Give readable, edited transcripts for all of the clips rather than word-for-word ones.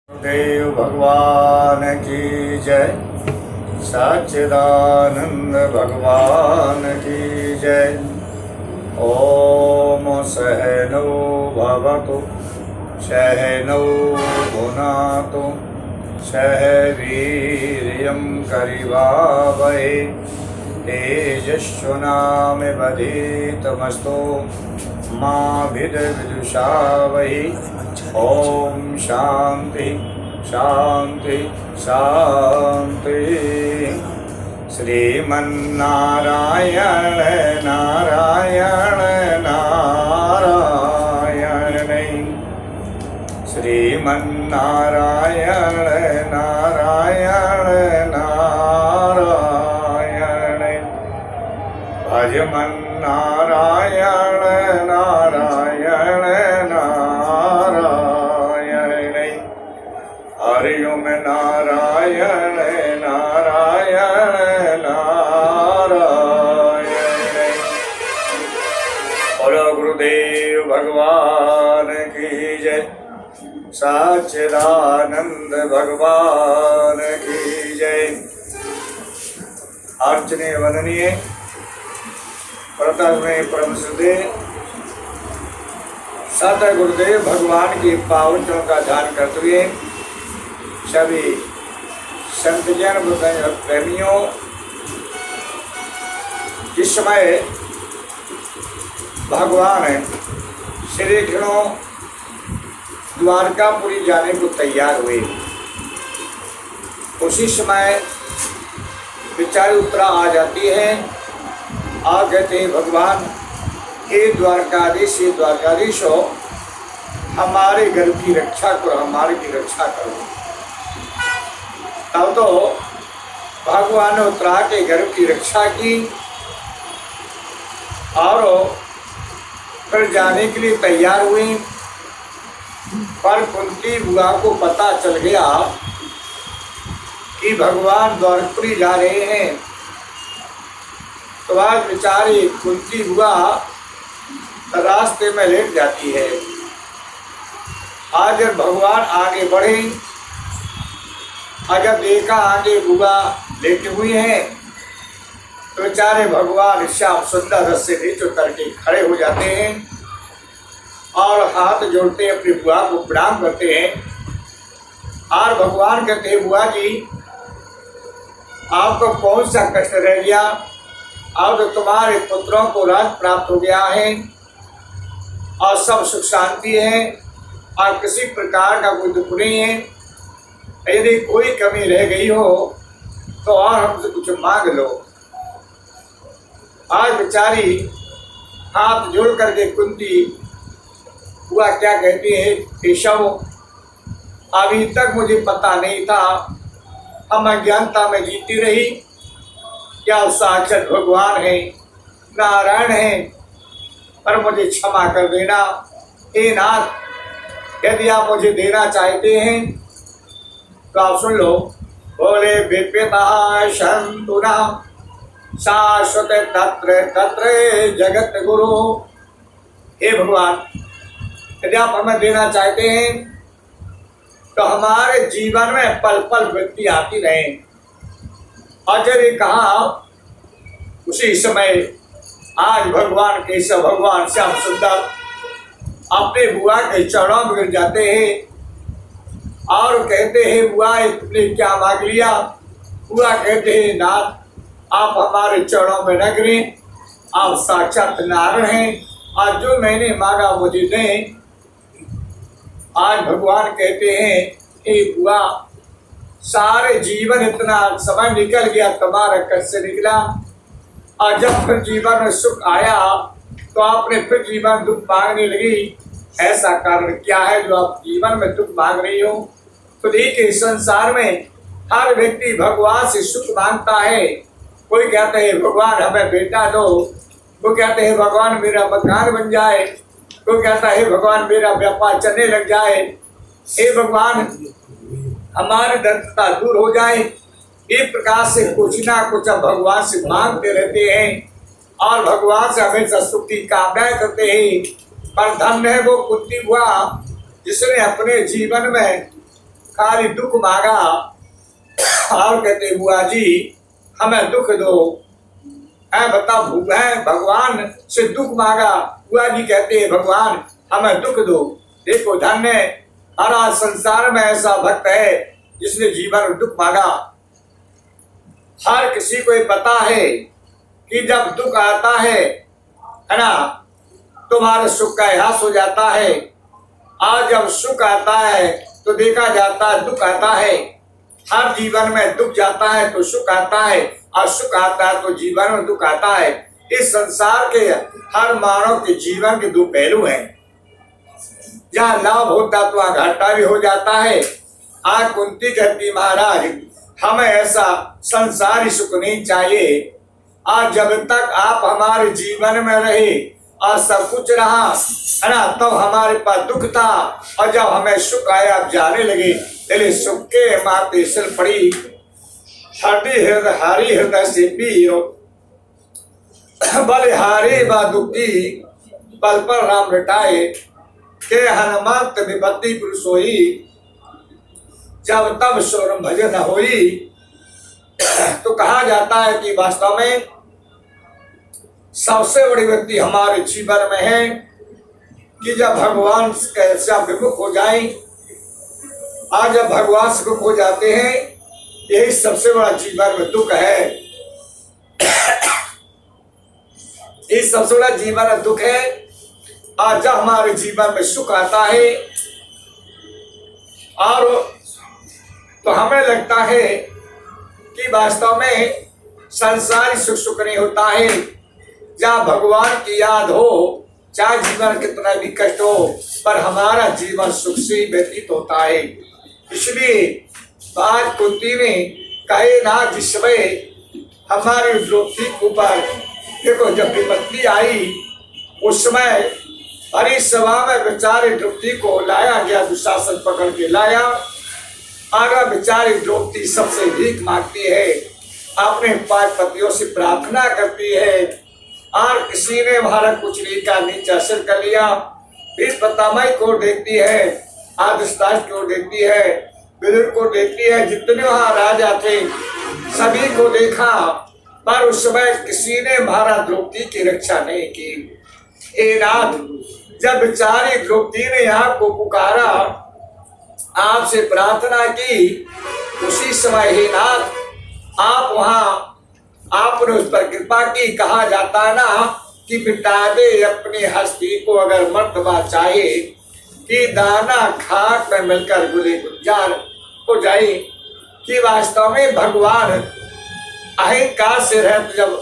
देव भगवान की जय। सच्चिदानंद भगवान की जय। ओम सहनौ भवतु सहनौ भुनातु सह वीर्यं करिवावहै तेजस्विनावधीतमस्तु मा विद्विषावहै। ओम शांति शांति शांति। श्रीमन्नारायण नारायण नारायण श्रीमन्नारायण नारायण नारायण भजमन्नारायण नारायण नारायण हरि ओम नारायण नारायण नारायण। बोलो गुरुदेव भगवान की जय। सच्चिदानंद भगवान की जय। अर्चनीय वंदनीय प्रथम में परम श्रद्धेय सत गुरुदेव भगवान की पावनों का ध्यान करते हुए सभी संतजन प्रेमियों, जिस समय भगवान श्री कृष्ण द्वारकापुरी जाने को तैयार हुए, उसी समय विचार उत्तरा आ जाती है। आ कहते हैं भगवान हे द्वारकाधीश हो, हमारे घर की रक्षा करो, हमारे की रक्षा करो। तब तो भगवान ने उत्तरा के घर की रक्षा की और फिर जाने के लिए तैयार हुई। पर कुंती बुआ को पता चल गया कि भगवान द्वारकापुरी जा रहे हैं, तो आज बेचारी कुंती बुआ रास्ते में लेट जाती है। आज जब भगवान आगे बढ़े, अगर देखा आगे बुआ लेटी हुई है, तो बेचारे भगवान श्याम सुंदर रस से नीचे उतर के खड़े हो जाते हैं और हाथ जोड़ते अपनी बुआ को प्रणाम करते हैं। और भगवान कहते हैं बुआ जी, आपको कौन सा कष्ट रह गया? अब तो तुम्हारे पुत्रों को राज प्राप्त हो गया है और सब सुख शांति है और किसी प्रकार का कोई दुख नहीं है। यदि कोई कमी रह गई हो तो और हमसे कुछ मांग लो। आज बेचारी हाथ जोड़ करके कुंती बुआ क्या कहती है, केशव अभी तक मुझे पता नहीं था, हम अज्ञानता में जीती रही, क्या साक्षात भगवान है, नारायण है, पर मुझे क्षमा कर देना। हे नाथ, यदि आप मुझे देना चाहते हैं तो आप सुन लो। बोले विपिता शंतुना शाश्वत तत्र तत्र जगत गुरु। हे भगवान, यदि आप हमें देना चाहते हैं तो हमारे जीवन में पल पल वृत्ति आती रहे। आचार्य कहा उसी समय आज भगवान केशव, भगवान श्याम सुंदर अपने बुआ के चरणों में गिर जाते हैं और कहते हैं बुआ तुमने क्या मांग लिया? बुआ कहते हैं नाथ, आप हमारे चरणों में न गिरें, आप साक्षात नारायण हैं, आज जो मैंने मांगा मुझे दें। आज भगवान कहते हैं हे बुआ, सारे जीवन इतना समय निकल गया, तुम्हारा कष्ट से निकला, और जब फिर जीवन में सुख आया तो आपने फिर जीवन दुख मांगने लगी। ऐसा कारण क्या है जो आप जीवन में दुख मांग रही हो? तो देखिए, संसार में हर व्यक्ति भगवान से सुख मांगता है। कोई कहते हैं भगवान हमें बेटा दो, कोई कहते हैं भगवान मेरा मकान बन जाए, कोई कहता है भगवान मेरा व्यापार चलने लग जाए, हे भगवान हमारी दरिद्रता दूर हो जाए। इस प्रकार से कुछ ना कुछ अब भगवान से मांगते रहते हैं और भगवान से हमेशा सुख की कामनाएं करते हैं। पर धन्य है वो कुंती बुआ जिसने अपने जीवन में खाली दुख मांगा और कहते बुआ जी हमें दुख दो। है बता भगवान से दुख मांगा। बुआ जी कहते हैं भगवान हमें दुख दो। देखो धन्य हमारा संसार में ऐसा भक्त है जिसने जीवन में दुख मांगा। हर किसी को ये पता है कि जब दुख आता है ना, तुम्हारे सुख का ह्रास हो जाता है। और जब सुख आता है तो देखा जाता है दुख आता है। हर जीवन में दुख जाता है तो सुख आता है, और सुख आता है तो जीवन में दुख आता है। इस संसार के हर मानव के जीवन के दो पहलू हैं। जहाँ लाभ होता तो वहाँ घाटा भी हो जाता है। आज कुंती कहती महाराज हमें ऐसा संसारी सुख नहीं चाहिए। आज जब तक आप हमारे जीवन में रहे और सब कुछ रहा है ना, तब हमारे पास दुख था, और जब हमें सुख आया आप जाने लगे। पहले सुख के माते सिर पड़ी हरी हृदय से पियो बलिहारी बा दुखी पल पर राम रटाए के हनुमंत विपत्ति पुरुष होई जब तब सोरम भजन होई। तो कहा जाता है कि वास्तव में सबसे बड़ी व्यक्ति हमारे जीवन में है कि जब भगवान से विमुख हो जाए। आज जब भगवान से विमुख हो जाते हैं यही सबसे बड़ा जीवन में दुख है। ये सबसे बड़ा जीवन में दुख है। आज जब हमारे जीवन में सुख आता है और तो हमें लगता है कि वास्तव में संसारी सुख सुख नहीं होता है। जहाँ भगवान की याद हो चाहे जीवन कितना भी कष्ट हो, पर हमारा जीवन सुख से व्यतीत होता है। इसलिए आज कुंती ने कहे ना जिस समय हमारी द्रौपदी के ऊपर देखो जब विपत्ति आई उस समय हरी सभा में बेचारे द्रौपदी को लाया गया, दुशासन पकड़ के लाया। आगे बेचारी द्रौपदी सबसे भीख मांगती है, अपने पांच पतियों से प्रार्थना करती है, और किसी ने हमारा कुछ नहीं का नीचा सिर कर लिया। फिर पतामाई को देखती है, आदिस्ताश को देखती है, विदुर को देखती है, जितने वहां राजा थे सभी को देखा, पर उस समय किसी ने हमारा द्रौपदी की रक्षा नहीं की। ए नाथ, जब बेचारी द्रौपदी ने आपको पुकारा, आपसे प्रार्थना की, उसी समय हे नाथ आप वहां आपने उस पर कृपा की। कहा जाता है ना कि मिटा दे अपनी हस्ती को अगर मर्तबा चाहे, कि दाना खाक में मिलकर गुले गुलजार हो जाए। कि वास्तव में भगवान अहंकार से रहते जब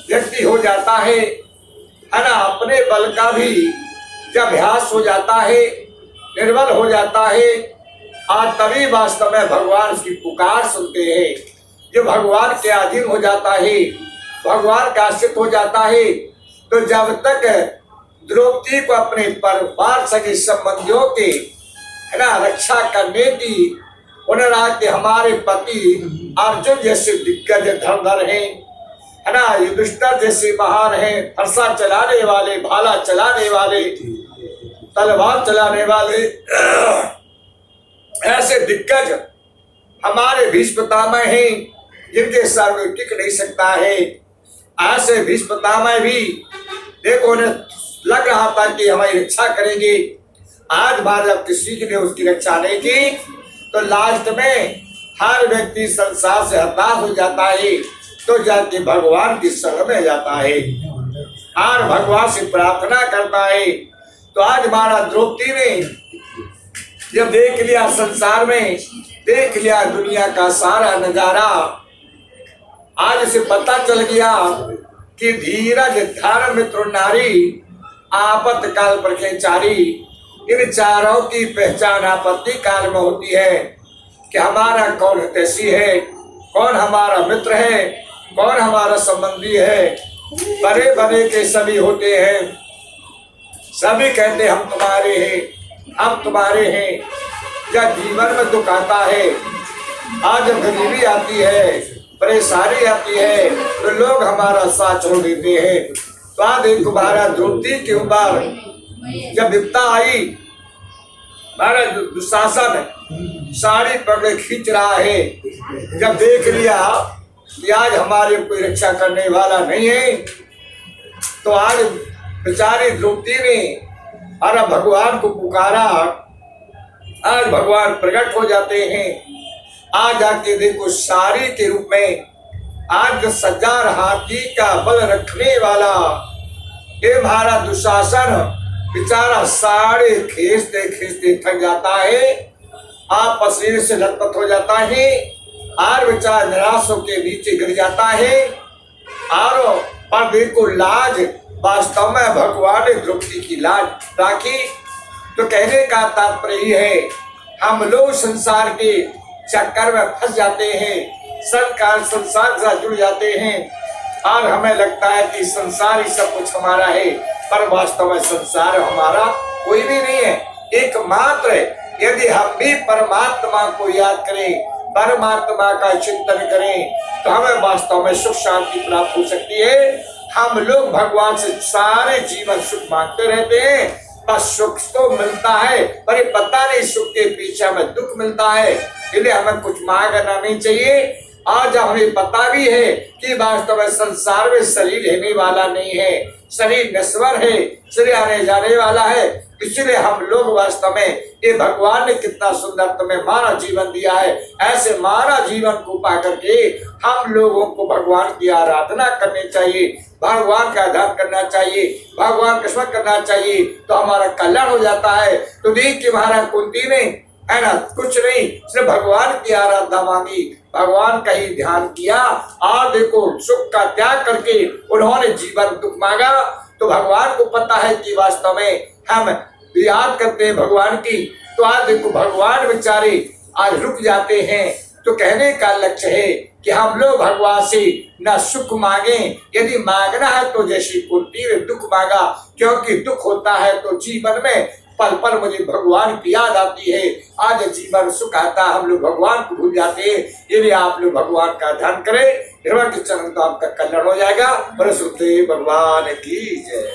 व्यक्ति हो जाता है ना, अपने बल का भी जब अभ्यास हो जाता है, निर्बल हो जाता है, और तभी वास्तव में भगवान की पुकार सुनते हैं। जो भगवान के अधीन हो जाता है, भगवान का आश्रित हो जाता है, तो जब तक द्रौपदी को अपने परिवार सके संबंधियों के है ना रक्षा करने की उन्हें रहा कि हमारे पति अर्जुन जैसे दिग्गज धरधर हैं, है ना, युधिष्ठिर जैसे महान हैं, फरसा चलाने वाले, भाला चलाने वाले, तलवार चलाने वाले, ऐसे दिग्गज हमारे भीष्म पितामह हैं जिनके सर में टिक नहीं सकता है। ऐसे भीष्म पितामह भी देखो उन्हें लग रहा था कि हमारी रक्षा करेंगे। आज बार जब किसी ने उसकी रक्षा नहीं की तो लास्ट में हर व्यक्ति संसार से हताश हो जाता है, तो जाके भगवान की शरण में जाता है और भगवान से प्रार्थना करता है। तो आज हमारा द्रौपदी ने जब देख लिया संसार में, देख लिया दुनिया का सारा नजारा, आज से पता चल गया कि धीरज धारण मित्र नारी आपत काल पर खेचारी। इन चारों की पहचान आपत्ति काल में होती है कि हमारा कौन हितैषी है, कौन हमारा मित्र है, कौन हमारा संबंधी है। बड़े बड़े के सभी होते हैं, सभी कहते हम तुम्हारे हैं, हम तुम्हारे हैं। जब जीवन में दुख आता है, आज जब गरीबी आती है, परेशानी आती है, तो लोग हमारा साथ छोड़ देते हैं। तो आज एक तुम्हारा द्रौपदी के ऊपर जब विपदा आई महाराज दुशासन साड़ी पकड़े खींच रहा है। जब देख लिया कि आज हमारे कोई रक्षा करने वाला नहीं है, तो आज बेचारी द्रौपदी ने अरे भगवान को पुकारा। आज भगवान प्रकट हो जाते हैं। आज आके देखो साड़ी के रूप में आज 10,000 हाथी का बल रखने वाला ये महाराज दुशासन बेचारा साड़ी खींचते खींचते थक जाता है, आप पसीने से लथपथ हो जाता है, और बेचारा निराश होकर नीचे गिर जाता है। और पर देखो लाज वास्तव में भगवान ने द्रौपदी की लाज राखी। तो कहने का तात्पर्य है हम लोग संसार के चक्कर में फंस जाते हैं, संसार के साथ जुड़ जाते हैं, और हमें लगता है कि संसार ही सब कुछ हमारा है, पर वास्तव में संसार हमारा कोई भी नहीं है, एकमात्र है। यदि हम भी परमात्मा को याद करें, परमात्मा का चिंतन करें, तो हमें वास्तव में सुख शांति प्राप्त हो सकती है। हम लोग भगवान से सारे जीवन सुख मांगते रहते हैं, बस सुख तो मिलता है, पर ये पता नहीं सुख के पीछे हमें दुख मिलता है। इसलिए हमें कुछ मांगना नहीं चाहिए। आज हमें पता भी है कि वास्तव में संसार में शरीर रहने वाला नहीं है, शरीर नश्वर है, शरीर आने जाने वाला है। इसलिए हम लोग वास्तव में ये भगवान ने कितना सुंदर तुम्हें मानव जीवन दिया है, ऐसे मानव जीवन को पा करके हम लोगों को भगवान की आराधना करनी चाहिए, भगवान का ध्यान करना चाहिए, भगवान का स्मरण करना चाहिए, तो हमारा कल्याण हो जाता है। तो देख के महाराज कुंती ने है ना कुछ नहीं, सिर्फ भगवान की आराधना मांगी, भगवान का ही ध्यान किया, और देखो सुख का त्याग करके उन्होंने जीवन दुख मांगा। तो भगवान को पता है कि वास्तव में हम याद करते हैं भगवान की, तो आज देखो भगवान बेचारे आज रुक जाते हैं। तो कहने का लक्ष्य है कि हम लोग भगवान से न सुख मांगे, यदि मांगना है तो जैसे कुंती ने दुख मांगा, क्योंकि दुख होता है तो जीवन में पल पल मुझे भगवान की याद आती है, आज जीवन सुख आता हम लोग भगवान को भूल जाते हैं। यदि आप लोग भगवान का ध्यान करें, भगवान के चरण तो आपका कल्याण हो जाएगा। बरसुते भगवान की जय।